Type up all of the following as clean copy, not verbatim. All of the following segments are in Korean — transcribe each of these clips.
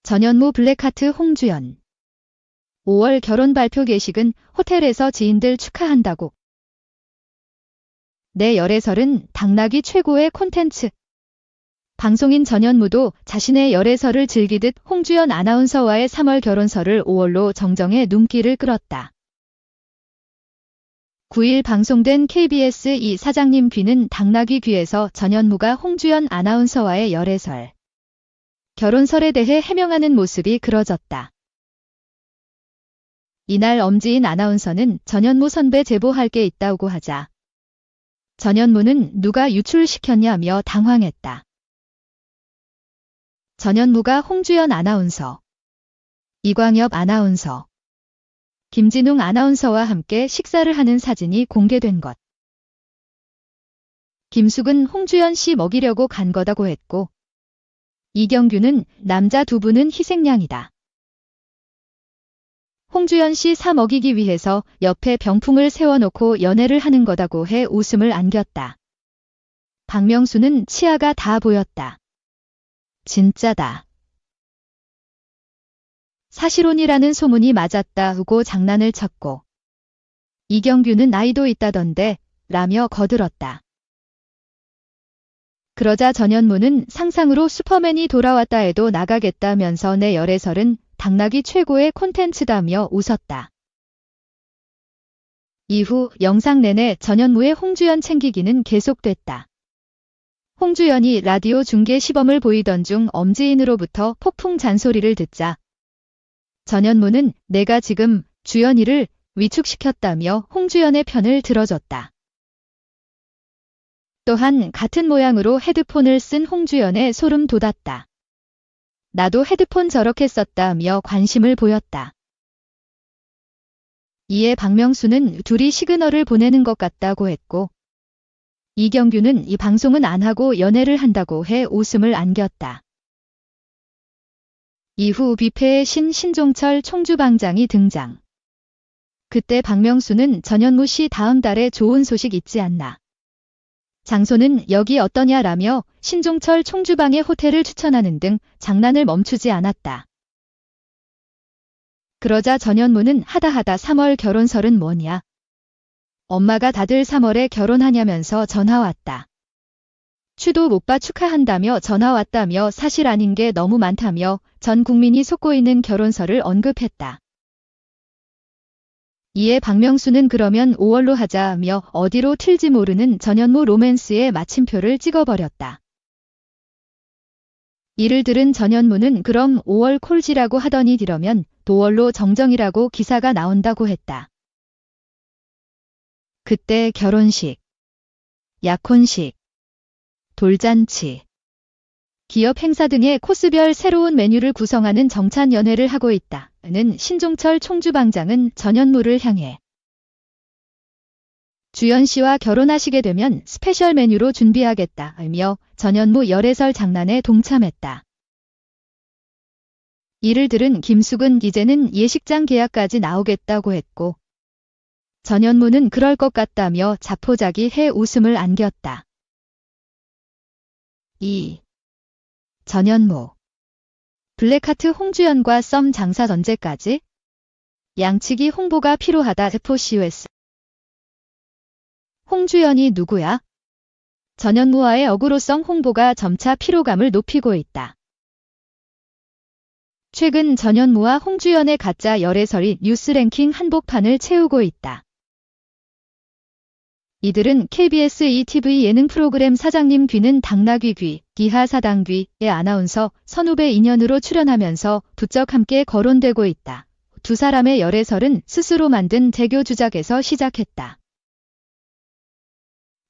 전현무 블랙하트 홍주연. 5월 결혼 발표 게시근 호텔에서 지인들 축하한다고. 내 열애설은 당나귀 최고의 콘텐츠. 방송인 전현무도 자신의 열애설을 즐기듯 홍주연 아나운서와의 3월 결혼설을 5월로 정정해 눈길을 끌었다. 9일 방송된 KBS 이 사장님 귀는 당나귀 귀에서 전현무가 홍주연 아나운서와의 열애설, 결혼설에 대해 해명하는 모습이 그려졌다. 이날 엄지인 아나운서는 전현무 선배 제보할 게 있다고 하자 전현무는 누가 유출시켰냐며 당황했다. 전현무가 홍주연 아나운서, 이광엽 아나운서, 김진웅 아나운서와 함께 식사를 하는 사진이 공개된 것. 김숙은 홍주연 씨 먹이려고 간 거다고 했고, 이경규는 남자 두 분은 희생양이다. 홍주연 씨 사 먹이기 위해서 옆에 병풍을 세워놓고 연애를 하는 거다고 해 웃음을 안겼다. 박명수는 치아가 다 보였다. 진짜다. 사실혼이라는 소문이 맞았다고 장난을 쳤고, 이경규는 나이도 있다던데 라며 거들었다. 그러자 전현무는 상상으로 슈퍼맨이 돌아왔다 해도 나가겠다면서 내 열애설은 당나귀 최고의 콘텐츠다며 웃었다. 이후 영상 내내 전현무의 홍주연 챙기기는 계속됐다. 홍주연이 라디오 중계 시범을 보이던 중 엄지인으로부터 폭풍 잔소리를 듣자 전현무는 내가 지금 주연이를 위축시켰다며 홍주연의 편을 들어줬다. 또한 같은 모양으로 헤드폰을 쓴 홍주연에 소름 돋았다. 나도 헤드폰 저렇게 썼다며 관심을 보였다. 이에 박명수는 둘이 시그널을 보내는 것 같다고 했고, 이경규는 이 방송은 안 하고 연애를 한다고 해 웃음을 안겼다. 이후 뷔페에 신종철 총주방장이 등장. 그때 박명수는 전현무 씨 다음 달에 좋은 소식 있지 않나. 장소는 여기 어떠냐라며 신종철 총주방의 호텔을 추천하는 등 장난을 멈추지 않았다. 그러자 전현무는 하다하다 3월 결혼설은 뭐냐. 엄마가 다들 3월에 결혼하냐면서 전화 왔다. 추도 오빠 축하한다며 전화 왔다며 사실 아닌 게 너무 많다며 전 국민이 속고 있는 결혼설을 언급했다. 이에 박명수는 그러면 5월로 하자며 어디로 튈지 모르는 전현무 로맨스에 마침표를 찍어버렸다. 이를 들은 전현무는 그럼 5월 콜지라고 하더니 이러면 도월로 정정이라고 기사가 나온다고 했다. 그때 결혼식, 약혼식, 돌잔치, 기업 행사 등의 코스별 새로운 메뉴를 구성하는 정찬 연회를 하고 있다는 신종철 총주방장은 전현무를 향해 주연 씨와 결혼하시게 되면 스페셜 메뉴로 준비하겠다며 전현무 열애설 장난에 동참했다. 이를 들은 김숙은 이제는 예식장 계약까지 나오겠다고 했고, 전현무는 그럴 것 같다며 자포자기해 웃음을 안겼다. 2. 전현무 블랙하트 홍주연과 썸 장사 전제까지? 양측이 홍보가 필요하다. FOCUS. 홍주연이 누구야? 전현무와의 어그로성 홍보가 점차 피로감을 높이고 있다. 최근 전현무와 홍주연의 가짜 열애설이 뉴스랭킹 한복판을 채우고 있다. 이들은 KBS ETV 예능 프로그램 사장님 귀는 당나귀 귀, 기하 사당귀의 아나운서 선후배 인연으로 출연하면서 부쩍 함께 거론되고 있다. 두 사람의 열애설은 스스로 만든 재교 주작에서 시작했다.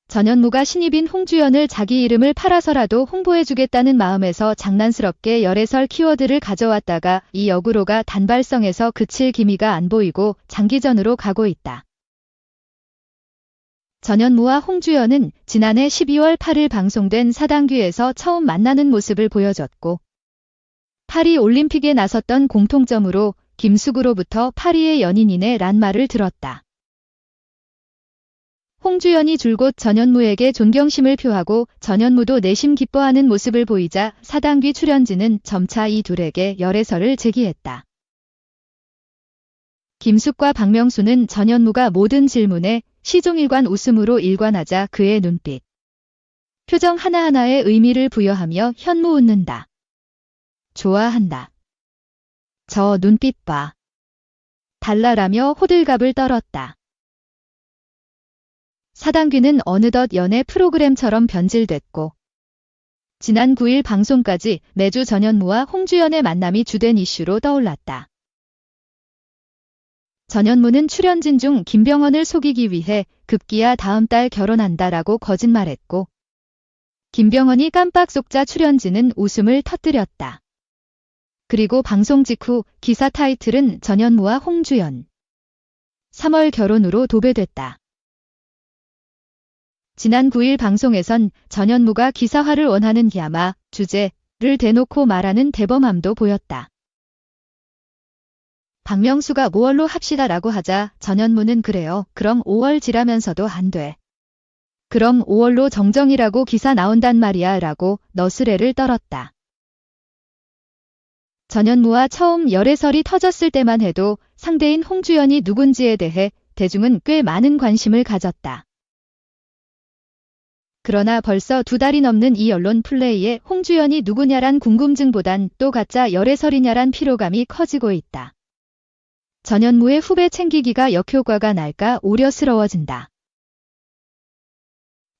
전현무가 신입인 홍주연을 자기 이름을 팔아서라도 홍보해주겠다는 마음에서 장난스럽게 열애설 키워드를 가져왔다가 이 어그로가 단발성에서 그칠 기미가 안 보이고 장기전으로 가고 있다. 전현무와 홍주연은 지난해 12월 8일 방송된 사당귀에서 처음 만나는 모습을 보여줬고, 파리 올림픽에 나섰던 공통점으로 김숙으로부터 파리의 연인이네 란 말을 들었다. 홍주연이 줄곧 전현무에게 존경심을 표하고 전현무도 내심 기뻐하는 모습을 보이자 사단귀 출연진은 점차 이 둘에게 열애설을 제기했다. 김숙과 박명수는 전현무가 모든 질문에 시종일관 웃음으로 일관하자 그의 눈빛, 표정 하나하나에 의미를 부여하며 현무 웃는다. 좋아한다. 저 눈빛 봐. 달라라며 호들갑을 떨었다. 사단귀는 어느덧 연애 프로그램처럼 변질됐고 지난 9일 방송까지 매주 전현무와 홍주연의 만남이 주된 이슈로 떠올랐다. 전현무는 출연진 중 김병헌을 속이기 위해 급기야 다음 달 결혼한다라고 거짓말했고 김병헌이 깜빡 속자 출연진은 웃음을 터뜨렸다. 그리고 방송 직후 기사 타이틀은 전현무와 홍주연 3월 결혼으로 도배됐다. 지난 9일 방송에선 전현무가 기사화를 원하는 야마 주제를 대놓고 말하는 대범함도 보였다. 박명수가 5월로 합시다라고 하자 전현무는 그래요. 그럼 5월 지라면서도 안 돼. 그럼 5월로 정정이라고 기사 나온단 말이야 라고 너스레를 떨었다. 전현무와 처음 열애설이 터졌을 때만 해도 상대인 홍주연이 누군지에 대해 대중은 꽤 많은 관심을 가졌다. 그러나 벌써 2달이 넘는 이 언론 플레이에 홍주연이 누구냐란 궁금증보단 또 가짜 열애설이냐란 피로감이 커지고 있다. 전현무의 후배 챙기기가 역효과가 날까 우려스러워진다.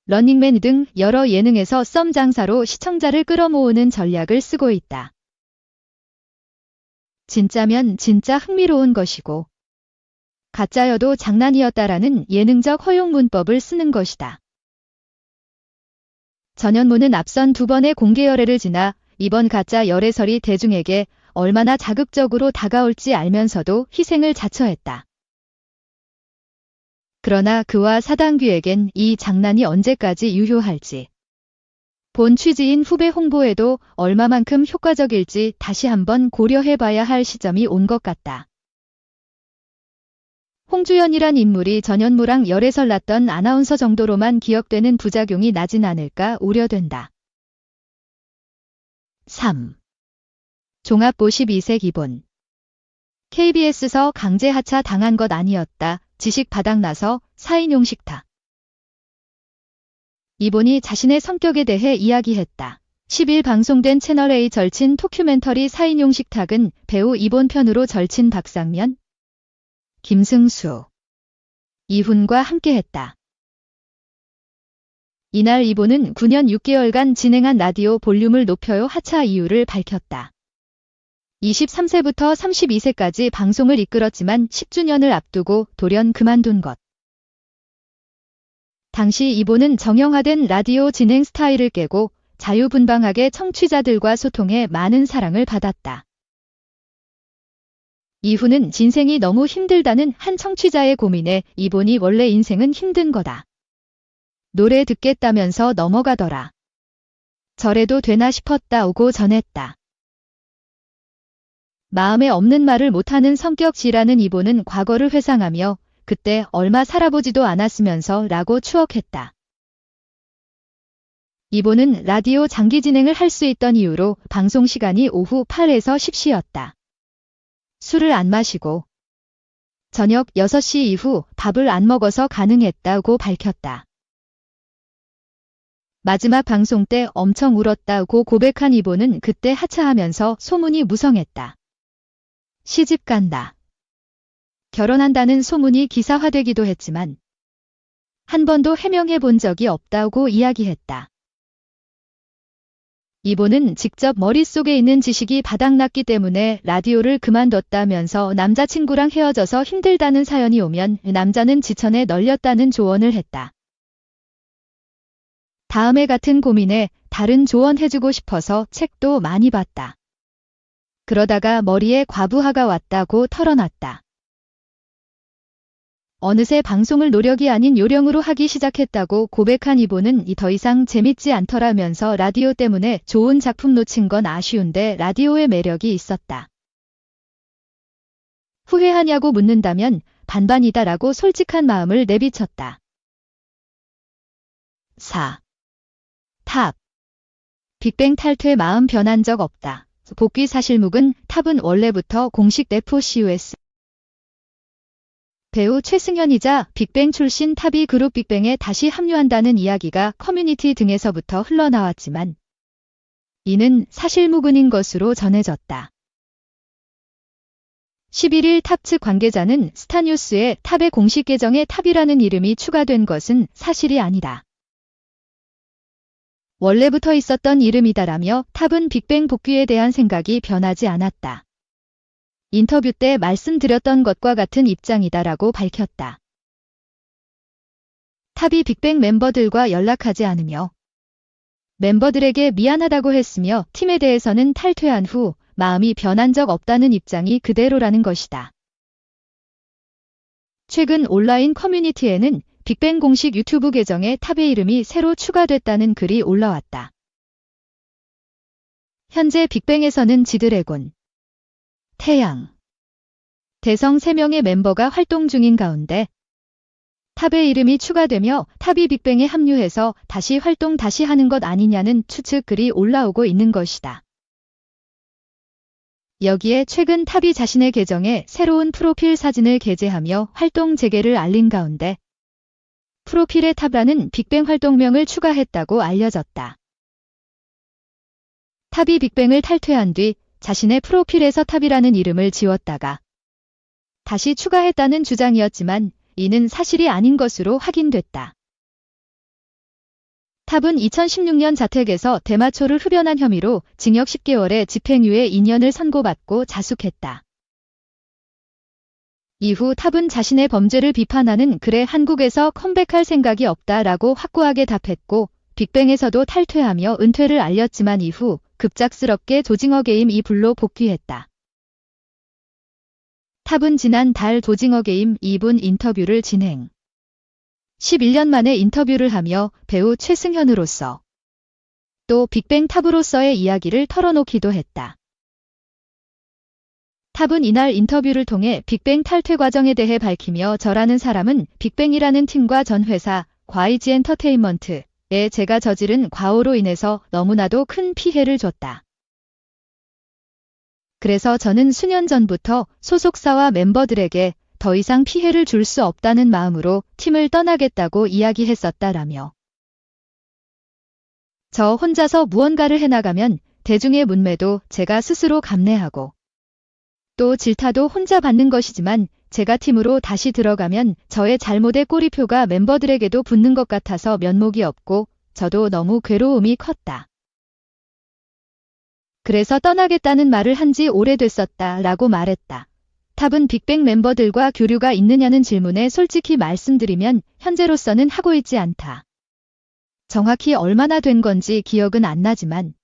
런닝맨 등 여러 예능에서 썸 장사로 시청자를 끌어모으는 전략을 쓰고 있다. 진짜면 진짜 흥미로운 것이고 가짜여도 장난이었다라는 예능적 허용 문법을 쓰는 것이다. 전현무는 앞선 2번의 공개 열애를 지나 이번 가짜 열애설이 대중에게 얼마나 자극적으로 다가올지 알면서도 희생을 자처했다. 그러나 그와 사단귀에겐 이 장난이 언제까지 유효할지, 본 취지인 후배 홍보에도 얼마만큼 효과적일지 다시 한번 고려해봐야 할 시점이 온 것 같다. 홍주연이란 인물이 전현무랑 열애설 났던 아나운서 정도로만 기억되는 부작용이 나진 않을까 우려된다. 3. 종합 52세 기본. KBS서 강제 하차 당한 것 아니었다. 지식 바닥나서 4인용 식탁. 이본이 자신의 성격에 대해 이야기했다. 10일 방송된 채널A 절친 토큐멘터리 4인용 식탁은 배우 이본 편으로 절친 박상면, 김승수, 이훈과 함께했다. 이날 이본은 9년 6개월간 진행한 라디오 볼륨을 높여요 하차 이유를 밝혔다. 23세부터 32세까지 방송을 이끌었지만 10주년을 앞두고 돌연 그만둔 것. 당시 이본은 정형화된 라디오 진행 스타일을 깨고 자유분방하게 청취자들과 소통해 많은 사랑을 받았다. 이후는 진생이 너무 힘들다는 한 청취자의 고민에 이본이 원래 인생은 힘든 거다. 노래 듣겠다면서 넘어가더라. 저래도 되나 싶었다고 전했다. 마음에 없는 말을 못하는 성격 지라는 이본은 과거를 회상하며 그때 얼마 살아보지도 않았으면서 라고 추억했다. 이본은 라디오 장기 진행을 할 수 있던 이유로 방송 시간이 오후 8에서 10시였다. 술을 안 마시고 저녁 6시 이후 밥을 안 먹어서 가능했다고 밝혔다. 마지막 방송 때 엄청 울었다고 고백한 이본은 그때 하차하면서 소문이 무성했다. 시집 간다. 결혼한다는 소문이 기사화되기도 했지만 한 번도 해명해 본 적이 없다고 이야기했다. 이본은 직접 머릿속에 있는 지식이 바닥났기 때문에 라디오를 그만뒀다면서 남자친구랑 헤어져서 힘들다는 사연이 오면 남자는 지천에 널렸다는 조언을 했다. 다음에 같은 고민에 다른 조언 해주고 싶어서 책도 많이 봤다. 그러다가 머리에 과부하가 왔다고 털어놨다. 어느새 방송을 노력이 아닌 요령으로 하기 시작했다고 고백한 이본은 더 이상 재밌지 않더라면서 라디오 때문에 좋은 작품 놓친 건 아쉬운데 라디오의 매력이 있었다. 후회하냐고 묻는다면 반반이다라고 솔직한 마음을 내비쳤다. 4. 탑. 빅뱅 탈퇴 마음 변한 적 없다. 복귀 사실묵은 탑은 원래부터 공식 내포 COS. 배우 최승현이자 빅뱅 출신 탑이 그룹 빅뱅에 다시 합류한다는 이야기가 커뮤니티 등에서부터 흘러나왔지만 이는 사실무근인 것으로 전해졌다. 11일 탑 측 관계자는 스타뉴스에 탑의 공식 계정에 탑이라는 이름이 추가된 것은 사실이 아니다. 원래부터 있었던 이름이다라며 탑은 빅뱅 복귀에 대한 생각이 변하지 않았다. 인터뷰 때 말씀드렸던 것과 같은 입장이다라고 밝혔다. 탑이 빅뱅 멤버들과 연락하지 않으며 멤버들에게 미안하다고 했으며 팀에 대해서는 탈퇴한 후 마음이 변한 적 없다는 입장이 그대로라는 것이다. 최근 온라인 커뮤니티에는 빅뱅 공식 유튜브 계정에 탑의 이름이 새로 추가됐다는 글이 올라왔다. 현재 빅뱅에서는 지드래곤, 태양, 대성 3명의 멤버가 활동 중인 가운데 탑의 이름이 추가되며 탑이 빅뱅에 합류해서 다시 활동 하는 것 아니냐는 추측 글이 올라오고 있는 것이다. 여기에 최근 탑이 자신의 계정에 새로운 프로필 사진을 게재하며 활동 재개를 알린 가운데 프로필에 탑라는 빅뱅 활동명을 추가했다고 알려졌다. 탑이 빅뱅을 탈퇴한 뒤 자신의 프로필에서 탑이라는 이름을 지웠다가 다시 추가했다는 주장이었지만 이는 사실이 아닌 것으로 확인됐다. 탑은 2016년 자택에서 대마초를 흡연한 혐의로 징역 10개월의 집행유예 2년을 선고받고 자숙했다. 이후 탑은 자신의 범죄를 비판하는 글에 한국에서 컴백할 생각이 없다라고 확고하게 답했고 빅뱅에서도 탈퇴하며 은퇴를 알렸지만 이후 급작스럽게 조징어 게임 2불로 복귀했다. 탑은 지난달 조징어 게임 2분 인터뷰를 진행. 11년 만에 인터뷰를 하며 배우 최승현으로서 또 빅뱅 탑으로서의 이야기를 털어놓기도 했다. 탑은 이날 인터뷰를 통해 빅뱅 탈퇴 과정에 대해 밝히며 저라는 사람은 빅뱅이라는 팀과 전 회사 YG 엔터테인먼트에 제가 저지른 과오로 인해서 너무나도 큰 피해를 줬다. 그래서 저는 수년 전부터 소속사와 멤버들에게 더 이상 피해를 줄 수 없다는 마음으로 팀을 떠나겠다고 이야기했었다라며 저 혼자서 무언가를 해나가면 대중의 문매도 제가 스스로 감내하고 또 질타도 혼자 받는 것이지만 제가 팀으로 다시 들어가면 저의 잘못의 꼬리표가 멤버들에게도 붙는 것 같아서 면목이 없고 저도 너무 괴로움이 컸다. 그래서 떠나겠다는 말을 한 지 오래됐었다 라고 말했다. 탑은 빅뱅 멤버들과 교류가 있느냐는 질문에 솔직히 말씀드리면 현재로서는 하고 있지 않다. 정확히 얼마나 된 건지 기억은 안 나지만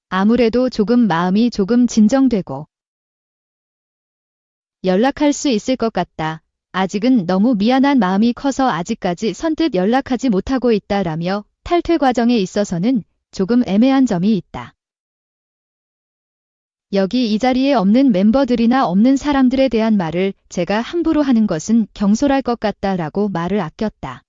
아무래도 마음이 조금 진정되고 연락할 수 있을 것 같다. 아직은 너무 미안한 마음이 커서 아직까지 선뜻 연락하지 못하고 있다라며 탈퇴 과정에 있어서는 조금 애매한 점이 있다. 여기 이 자리에 없는 멤버들이나 없는 사람들에 대한 말을 제가 함부로 하는 것은 경솔할 것 같다라고 말을 아꼈다.